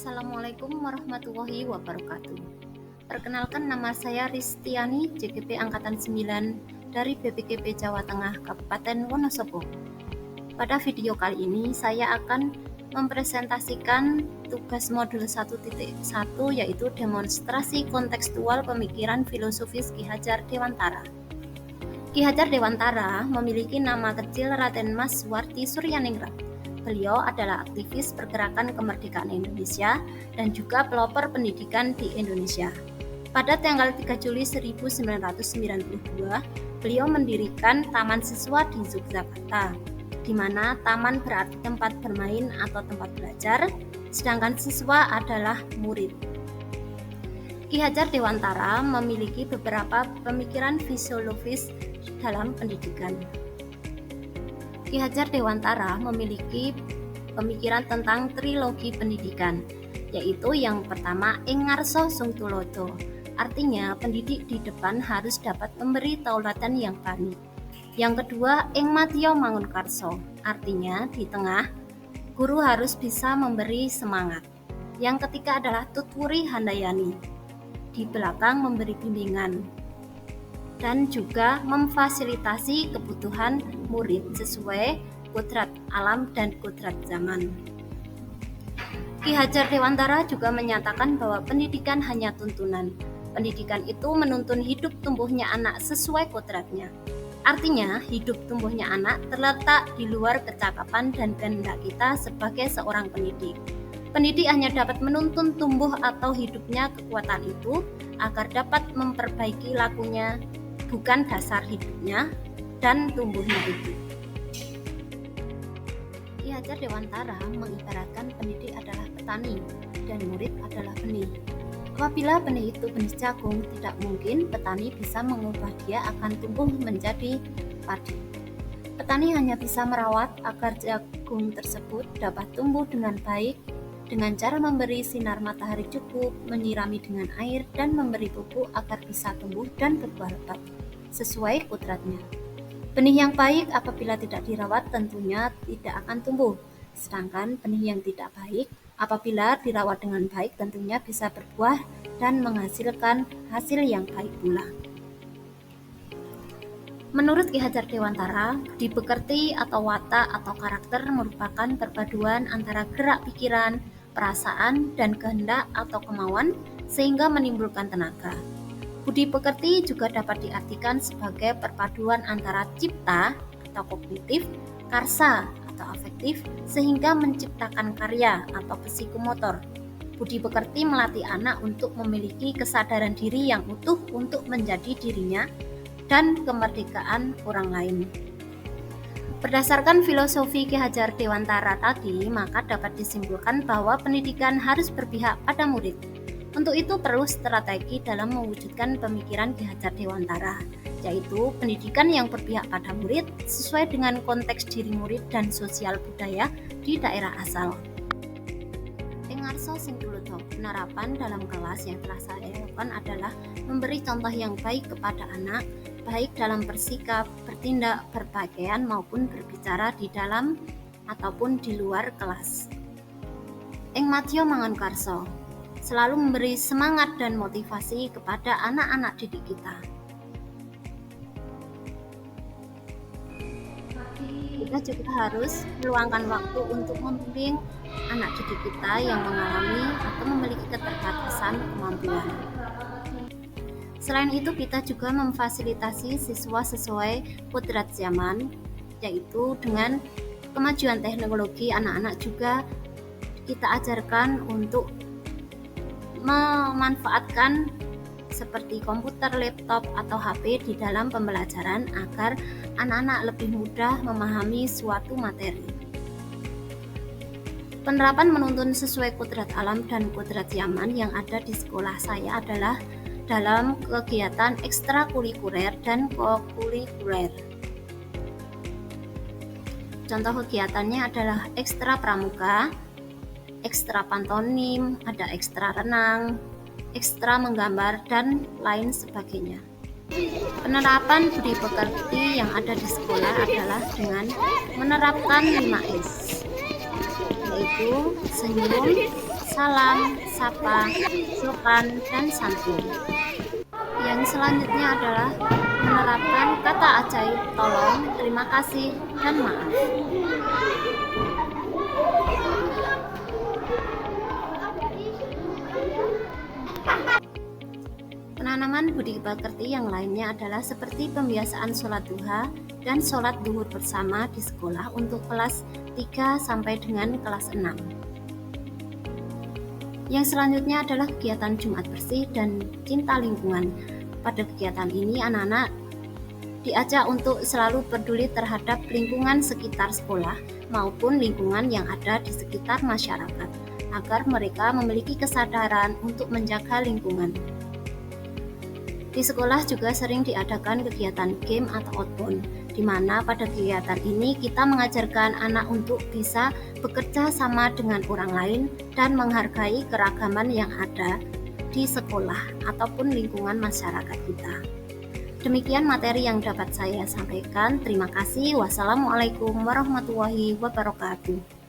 Assalamualaikum warahmatullahi wabarakatuh. Perkenalkan, nama saya Ristiani, JGP Angkatan 9 dari BPKP Jawa Tengah, Kabupaten Wonosobo. Pada video kali ini saya akan mempresentasikan tugas modul 1.1, yaitu demonstrasi kontekstual pemikiran filosofis Ki Hajar Dewantara. Ki Hajar Dewantara memiliki nama kecil Raden Mas Suwardi Suryaningrat. Beliau adalah aktivis pergerakan kemerdekaan Indonesia dan juga pelopor pendidikan di Indonesia. Pada tanggal 3 Juli 1992, beliau mendirikan Taman Siswa di Yogyakarta, di mana taman berarti tempat bermain atau tempat belajar, sedangkan siswa adalah murid. Ki Hajar Dewantara memiliki beberapa pemikiran filosofis dalam pendidikan. Ki Hajar Dewantara memiliki pemikiran tentang trilogi pendidikan, yaitu yang pertama ing ngarsa sung tulodo, artinya pendidik di depan harus dapat memberi taulatan yang baik. Yang kedua ing matya mangun karso, artinya di tengah guru harus bisa memberi semangat. Yang ketiga adalah tutwuri handayani, di belakang memberi bimbingan dan juga memfasilitasi kebutuhan murid sesuai kodrat alam dan kodrat zaman. Ki Hajar Dewantara juga menyatakan bahwa pendidikan hanya tuntunan. Pendidikan itu menuntun hidup tumbuhnya anak sesuai kodratnya. Artinya, hidup tumbuhnya anak terletak di luar kecakapan dan kehendak kita sebagai seorang pendidik. Pendidik hanya dapat menuntun tumbuh atau hidupnya kekuatan itu agar dapat memperbaiki lakunya, bukan dasar hidupnya dan tumbuhnya itu. Ki Hajar Dewantara mengibaratkan pendidik adalah petani dan murid adalah benih. Apabila benih itu benih jagung, tidak mungkin petani bisa mengubah dia akan tumbuh menjadi padi. Petani hanya bisa merawat agar jagung tersebut dapat tumbuh dengan baik dengan cara memberi sinar matahari cukup, menyirami dengan air, dan memberi pupuk agar bisa tumbuh dan berbuah lebat sesuai kodratnya. Benih yang baik apabila tidak dirawat tentunya tidak akan tumbuh, sedangkan benih yang tidak baik apabila dirawat dengan baik tentunya bisa berbuah dan menghasilkan hasil yang baik pula. Menurut Ki Hajar Dewantara, budi pekerti atau watak atau karakter merupakan perpaduan antara gerak pikiran, perasaan, dan kehendak atau kemauan sehingga menimbulkan tenaga. Budi pekerti juga dapat diartikan sebagai perpaduan antara cipta atau kognitif, karsa atau afektif, sehingga menciptakan karya atau psikomotor. Budi pekerti melatih anak untuk memiliki kesadaran diri yang utuh untuk menjadi dirinya dan kemerdekaan orang lain. Berdasarkan filosofi Ki Hajar Dewantara tadi, maka dapat disimpulkan bahwa pendidikan harus berpihak pada murid. Untuk itu perlu strategi dalam mewujudkan pemikiran Ki Hajar Dewantara, yaitu pendidikan yang berpihak pada murid sesuai dengan konteks diri murid dan sosial budaya di daerah asal. Ing ngarsa sing tulodo, penerapan dalam kelas yang telah saya lakukan adalah memberi contoh yang baik kepada anak, baik dalam bersikap, bertindak, berpakaian maupun berbicara di dalam ataupun di luar kelas. Ing matya mangun karso, selalu memberi semangat dan motivasi kepada anak-anak didik kita. Kita juga harus meluangkan waktu untuk membimbing anak didik kita yang mengalami atau memiliki keterbatasan kemampuan. Selain itu, kita juga memfasilitasi siswa sesuai kodrat zaman, yaitu dengan kemajuan teknologi, anak-anak juga kita ajarkan untuk memanfaatkan seperti komputer, laptop, atau HP di dalam pembelajaran agar anak-anak lebih mudah memahami suatu materi. Penerapan menuntun sesuai kodrat alam dan kodrat zaman yang ada di sekolah saya adalah dalam kegiatan ekstrakurikuler dan kokurikuler. Contoh kegiatannya adalah ekstra pramuka, ekstra pantomim, ada ekstra renang, ekstra menggambar, dan lain sebagainya. Penerapan budi pekerti yang ada di sekolah adalah dengan menerapkan 5S, yaitu senyum, salam, sapa, sopan, dan santun. Yang selanjutnya adalah menerapkan kata ajaib tolong, terima kasih, dan maaf. Penanaman budi pekerti yang lainnya adalah seperti pembiasaan sholat duha dan sholat duhur bersama di sekolah untuk kelas 3 sampai dengan kelas 6. Yang selanjutnya adalah kegiatan Jumat bersih dan cinta lingkungan. Pada kegiatan ini anak-anak diajak untuk selalu peduli terhadap lingkungan sekitar sekolah maupun lingkungan yang ada di sekitar masyarakat, agar mereka memiliki kesadaran untuk menjaga lingkungan. Di sekolah juga sering diadakan kegiatan game atau outbound, di mana pada kegiatan ini kita mengajarkan anak untuk bisa bekerja sama dengan orang lain dan menghargai keragaman yang ada di sekolah ataupun lingkungan masyarakat kita. Demikian materi yang dapat saya sampaikan. Terima kasih. Wassalamualaikum warahmatullahi wabarakatuh.